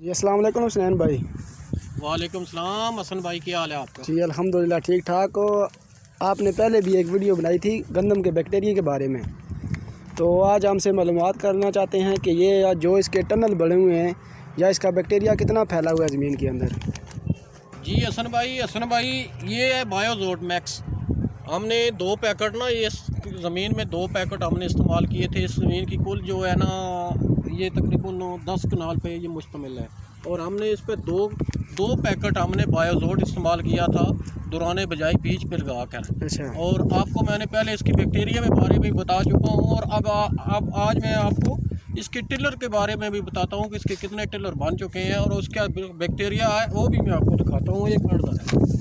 जी अस्सलाम वालेकुम हुसैन भाई। वालेकुम सलाम हसन भाई, क्या हाल है आपका? जी अल्हम्दुलिल्लाह ठीक ठाक हो। आपने पहले भी एक वीडियो बनाई थी गंदम के बैक्टीरिया के बारे में, तो आज हमसे मालूमात करना चाहते हैं कि ये जो इसके टनल बने हुए हैं या इसका बैक्टीरिया कितना फैला हुआ है ज़मीन के अंदर। जी हसन भाई ये है बायोजोट मैक्स। हमने 2 पैकेट ना ये ज़मीन में 2 पैकेट हमने इस्तेमाल किए थे। इस ज़मीन की कुल जो है ना ये तकरीबन 10 कनाल पे ये मुश्तमिल है, और हमने इस पे दो पैकेट हमने बायोजोट इस्तेमाल किया था दौरान बजाई बीज पे लगा कर। अच्छा। और आपको मैंने पहले इसकी बैक्टीरिया के बारे में बता चुका हूँ, और अब आज मैं आपको इसके टिलर के बारे में भी बताता हूँ कि इसके कितने टिलर बन चुके हैं और उसका बैक्टीरिया है वो भी मैं आपको दिखाता हूँ। ये कर्ज है